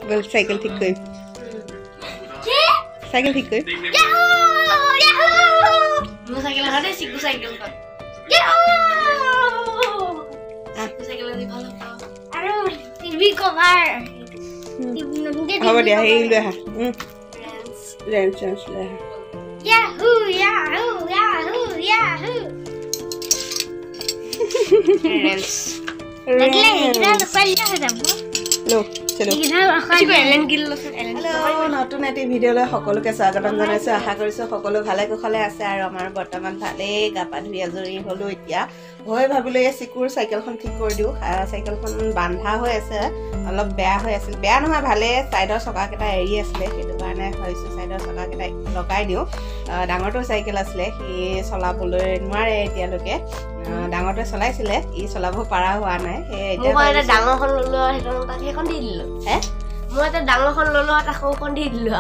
বল cycle ঠিক কই cycle ঠিক কই মো সাইকেল হাতে সিকু সাইকেল কা সাইকেল দি ভালো আরে টিভি কভার টিভি নতুনকে হ'ব দিয়া এই লৈ আহা ৰেঞ্চ লৈ আহা Yahoo Yahoo Yahoo Yahoo wrench লাগলে এটা লোকালিয়া হৈ যাব লো চলো হেল্ল' নতুন এটি ভিডিঅ'লৈ সকলোকে স্বাগতম জনাইছোঁ আশা কৰিছোঁ সকলো ভালে কুশলে আছে আৰু আমাৰ বৰ্তমান ভালেই গা পা ধুই আজৰি হ'লোঁ এতিয়া হৈ ভাবিলোঁ এই চিকুৰ চাইকেলখন ঠিক কৰি দিওঁ চাইকেলখন বান্ধা হৈ আছে অলপ বেয়া হৈ আছিল বেয়া নহয় ভালে ছাইডৰ চকাকেইটা এৰি আছিলে সেইটো কাৰণে ভাবিছোঁ ছাইডৰ চকাকেইটা লগাই দিওঁ ডাঙৰটো চাইকেল আছিলে সি চলাবলৈ নোৱাৰে এতিয়ালৈকে ডাঙৰটোৱে চলাইছিলে ই চলাব পৰা হোৱা নাই সেই এতিয়া ডাঙৰখন ল'লো তাক সেইখন দি দিলোঁ মই এটা ডাঙৰখন ল'লো তাক সৰুখন দি দিলোঁ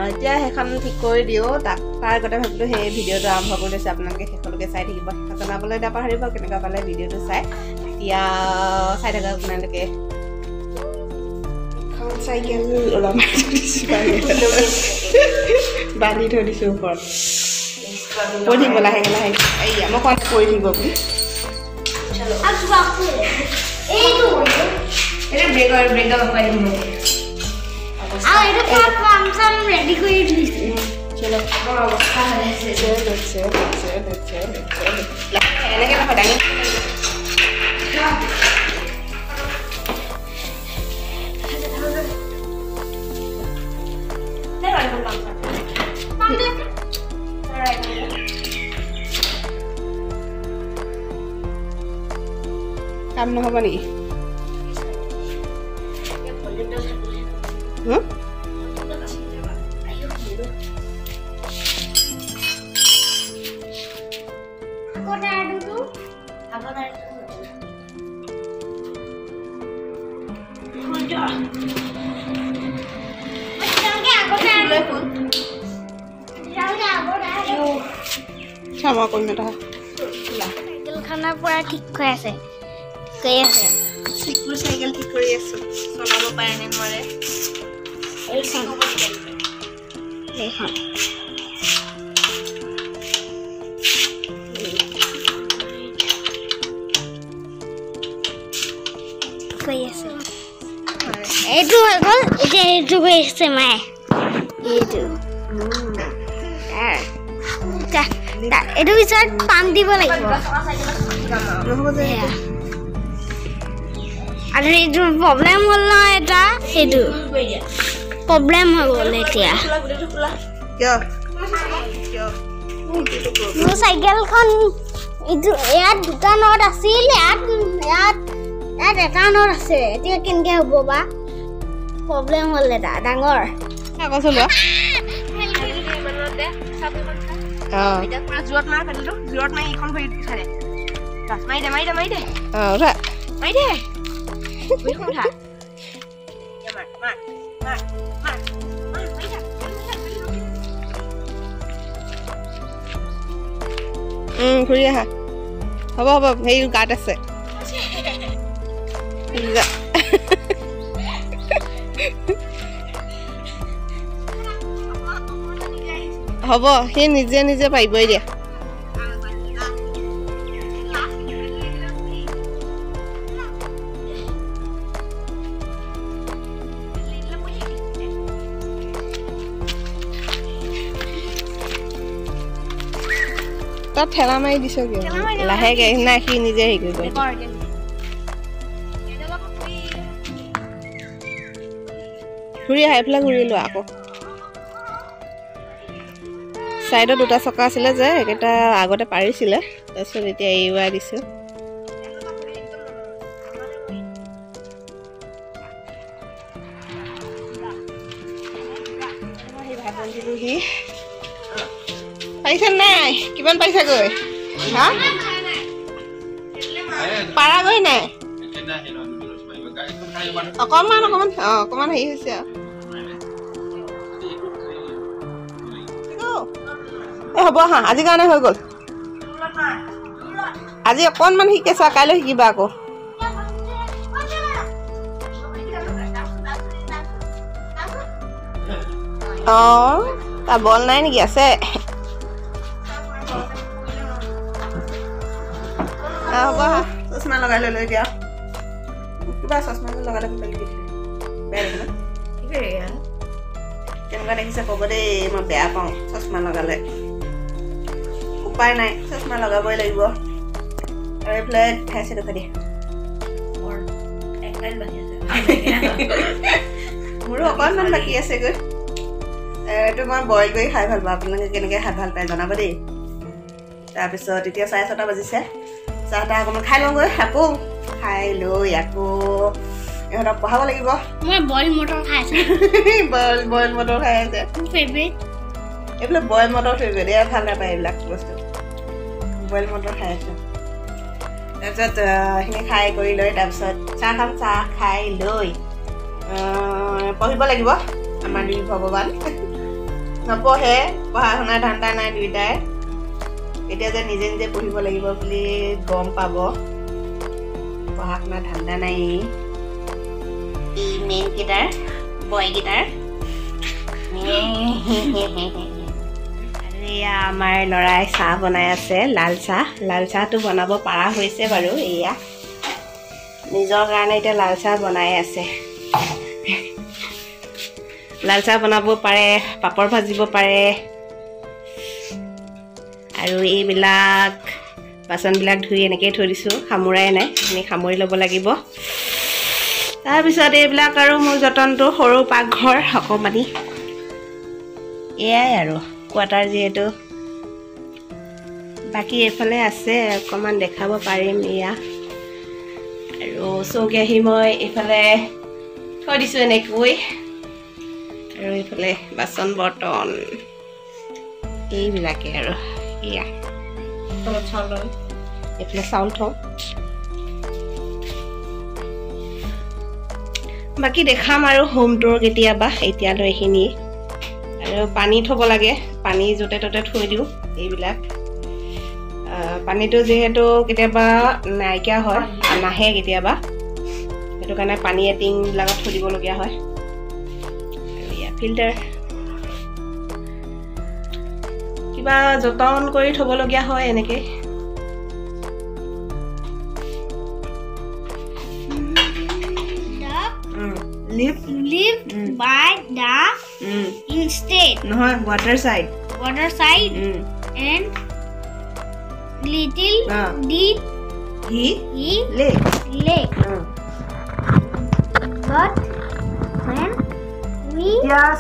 এতিয়া সেইখন ঠিক কৰি দিওঁ তাৰ আগতে ভাবিলোঁ সেই ভিডিঅ'টো আৰম্ভ কৰি লৈছোঁ আপোনালোকে শেষলৈকে চাই থাকিব জনাবলৈ নাপাহৰিব কেনেকুৱা পালে ভিডিঅ'টো চাই এতিয়া চাই থাকক আপোনালোকে চাইকেল বান্ধি থৈ দিছোঁ ওপৰত কৈ থাকিব লাহে লাহে এইয়া মই কোৱাত কৈ থাকিব বুলি ব্ৰেকৰ লগাই দিম ৰেডি কৰি দিছোঁ চলো অৱস্থা এনেকৈ নহয় ডাঙৰ কাম নহ'ব নেকি চামা কৰিম এটা চাইকেলখনৰ পৰা ঠিক হৈ আছে চিকুৰ চাইকেল ঠিক কৰি আছোঁ চলাব পাৰে নে নোৱাৰে এইখন কৈ আছে এইটো হৈ গ'ল এতিয়া এইটো হৈ আছে মায়ে এইটো এইটো পিছত পাণ দিব লাগিব আৰু এইটো প্ৰব্লেম হ'ল নহয় এটা সেইটো প্ৰব্লেম হৈ গ'ল এতিয়া মোৰ চাইকেলখন এইটো ইয়াত দুটা নট আছিল ইয়াত এটা নট আছে এতিয়া কেনেকৈ হ'ব বা প্ৰব্লেম হ'ল এটা ডাঙৰ জোৰত মাৰি এইখন ভৰি উঠালে মাৰি দে ঘূৰি আহা হ'ব সেই গাত আছে হ'ব সি নিজে নিজে পাৰিবই দিয়া তাত ঠেলা মাৰি দিছ কিয় লাহেকে নাই সি নিজে হেৰি কৰিব ঘূৰি আহা এইফালে ঘূৰি লোৱা আকৌ চাইডত দুটা চকা আছিলে যে সেইকেইটা আগতে পাৰিছিলে তাৰপিছত এতিয়া এৰুৱাই দিছোঁ পাৰিছে নাই কিমান পাইছাগৈ হা পাৰাগৈ নাই অকণমান অকণমান হেৰি হৈছে আৰু হ'ব হা আজিৰ কাৰণে হৈ গ'ল আজি অকণমান শিকিছা কাইলৈ শিকিবা আকৌ তাৰ বল নাই নেকি আছে হ'ব চশমা লগাই লৈ এতিয়া কিবা চশমা লগালে বেয়া কেনেকুৱা দেখিছে ক'ব দেই মই বেয়া পাওঁ চশমা লগালে উপায় নাই চশমা লগাবই লাগিব আৰু এইফালে খাইছে দেখা দিয়ে মোৰো অকণমান বাকী আছেগৈ এইটো মই বইল কৰি খাই ভাল পাওঁ আপোনালোকে কেনেকৈ খাই ভাল পায় জনাব দেই তাৰপিছত এতিয়া 6:30 বাজিছে চাহ তাহ অকণমান খাই লওঁগৈ আকৌ খাই লৈ আকৌ ইহঁতক পঢ়াব লাগিব মই বইল মটৰ খাই আছো বইল মটৰ খাই আছে ফেভৰেট এইবিলাক বইল মটৰ ফেভৰেট এয়া ভাল নাপায় এইবিলাক বস্তু বইল মটৰ খাই আছে তাৰপিছত সেইখিনি খাই কৰি লৈ তাৰপিছত চাহ খাই লৈ পঢ়িব লাগিব আমাৰ দুই ভগৱান নপঢ়ে পঢ়া শুনা ধান্দা নাই দুইটাই এতিয়া যে নিজে নিজে পঢ়িব লাগিব বুলি গম পাব পঢ়া শুনা ধান্দা নাই এই মেইন কেইটাৰ বয়কেইটাৰ এয়া আমাৰ ল'ৰাই চাহ বনাই আছে লাল চাহটো বনাব পৰা হৈছে বাৰু এয়া নিজৰ কাৰণে এতিয়া লাল চাহ বনাই আছে লাল চাহ বনাব পাৰে পাপৰ ভাজিব পাৰে আৰু এইবিলাক বাচনবিলাক ধুই এনেকৈ থৈ দিছোঁ সামৰাই নাই আমি সামৰি ল'ব লাগিব তাৰপিছত এইবিলাক আৰু মোৰ যতনটো সৰু পাকঘৰ অকণমানি এয়াই আৰু কোৱাৰ্টাৰ যিহেতু বাকী এইফালে আছে অকণমান দেখাব পাৰিম এয়া আৰু চৌকেৰাহী মই এইফালে থৈ দিছোঁ এনেকৈ আৰু এইফালে বাচন বৰ্তন এইবিলাকে আৰু এয়া এইফালে চাউল থওঁ বাকী দেখাম আৰু হোম টুৰ কেতিয়াবা এতিয়ালৈ এইখিনি আৰু পানী থ'ব লাগে পানী য'তে ত'তে থৈ দিওঁ এইবিলাক পানীটো যিহেতু কেতিয়াবা নাইকিয়া হয় নাহে কেতিয়াবা সেইটো কাৰণে পানী এটিংবিলাকত থৈ দিবলগীয়া হয় আৰু এয়া ফিল্টাৰ কিবা যতন কৰি থ'বলগীয়া হয় এনেকৈ lived by the instead water side and little did he lake but when we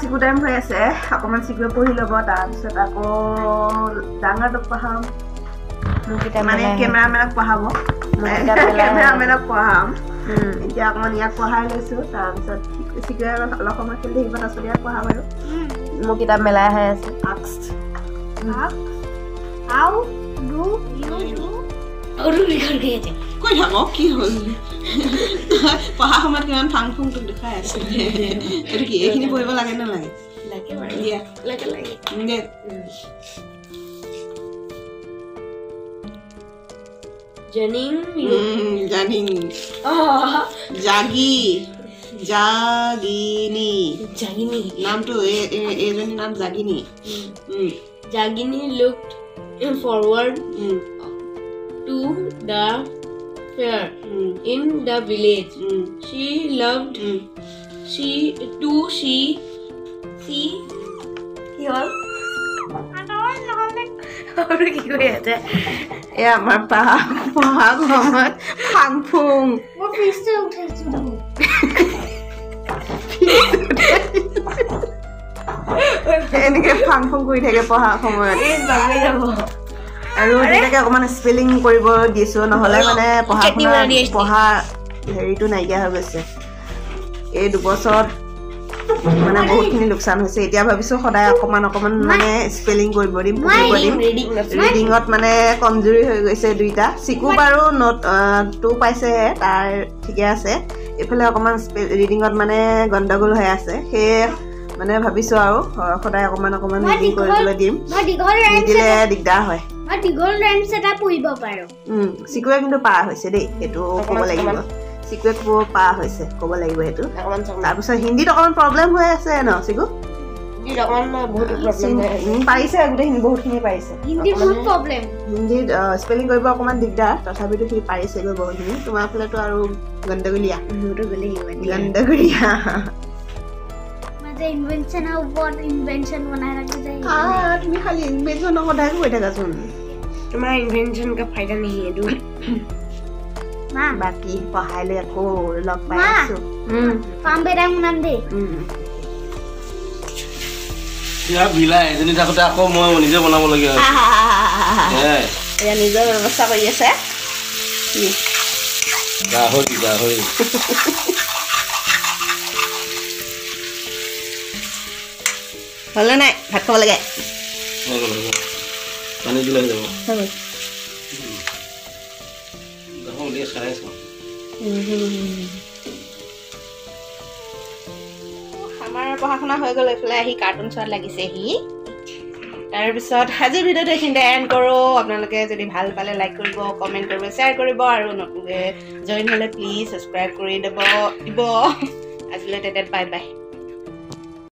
siku time হৈ আছে অকমান সিকুৱে পঢ়ি ল'ব তাৰপিছত আকৌ ডাঙৰটোক পঢ়াম মানে কেমেৰামেনক পঢ়াব কেমেৰামেনক পঢ়াম এতিয়া অকণমান ইয়াক পঢ়াই লৈছোঁ তাৰপিছত সিকুৱে অলপ সময় খেলি থাকিব তাৰপিছত ইয়াক পঢ়াম আৰু মোৰ কিতাপ মেলাই হৈ আছে how do you do কৈ থাকক কি হ'ল পঢ়া সময়ত কিমান ফাং ফুং তোক দেখাই আছে এইটো কি এইখিনি পঢ়িব লাগে নালাগে লাগে Janin. Jagini. Naam to Asian naam Jagini. Jagini looked forward to the fair in the village. She loved. She আমাৰ পঢ়া সময়ত ফাং ফুং এনেকে ফাং ফুং কৰি থাকে পঢ়া সময়ত আৰু তেনেকে অকণমান স্পেলিং কৰিব দিছোঁ নহ'লে মানে পঢ়া হেৰিটো নাইকিয়া হৈ গৈছে এই 2 বছৰত মানে বহুতখিনি লোকচান হৈছে এতিয়া ভাবিছোঁ সদায় অকণমান মানে স্পেলিং কৰিব দিম ৰিডিঙত মানে কমজুৰি হৈ গৈছে দুইটা চিকু বাৰু নোট 2 পাইছেহে তাৰ ঠিকে আছে এইফালে অকণমান ৰিডিঙত মানে গণ্ডগোল হৈ আছে সেয়ে মানে ভাবিছোঁ আৰু সদায় অকণমান ৰিডিং কৰিবলৈ দিম নিদিলে দিগদাৰ হয় চিকুৱে কিন্তু পাৰ হৈছে দেই সেইটো ক'ব লাগিব চিকুৱে পাৰ হৈছে ক'ব লাগিব সেইটো তাৰপিছত হিন্দীত অকণমান প্ৰব্লেম হৈ আছে ন চিকু হিন্দীত অকণমান বহুত প্ৰব্লেম হয় পাৰিছে গোটেইখিনি বহুতখিনি পাৰিছে হিন্দী বহুত প্ৰব্লেম হিন্দীত স্পেলিং কৰিব অকণমান দিগদাৰ তথাপিতো সি পাৰিছেগৈ বহুতখিনি তোমাৰ ফালেতো আৰু গণ্ডগোলীয়া গণ্ডগোলীয়া মাজে ইনভেনশ্যনৰ ওপৰত ইনভেনশ্যন বনাই ৰাখি যায় তুমি খালি ইনভেনশ্যনৰ কথাই কৈ থাকাচোন তোমাৰ ইনভেনশ্যন কা ফাইদা নাই এইটো মা বাকী পঢ়াই লৈ আকৌ লগ পাই মা। আছো ফাৰ্ম বেদাং নাম দেই ইয়াৰ বিলা এজনী থাকোঁতে আকৌ মই নিজে বনাবলগীয়া হৈছে এয়া নিজৰ ব্যৱস্থা কৰি আছে গাহৰি গাহৰি হ'লে নাই ভাত খাব লাগে পানী দিলে হৈ যাব উলিয়াই চাই আছো আমাৰ পঢ়া শুনা হৈ গ'ল এইফালে আহি কাৰ্টুন চোৱাত লাগিছে সি তাৰপিছত আজিৰ ভিডিঅ'টো এইখিনিতে এণ্ড কৰোঁ আপোনালোকে যদি ভাল পালে লাইক কৰিব কমেণ্ট কৰিব শ্বেয়াৰ কৰিব আৰু নতুনকৈ জইন হ'লে প্লিজ ছাবস্ক্ৰাইব কৰি দিব আজিলৈ তেতিয়াত বাই বাই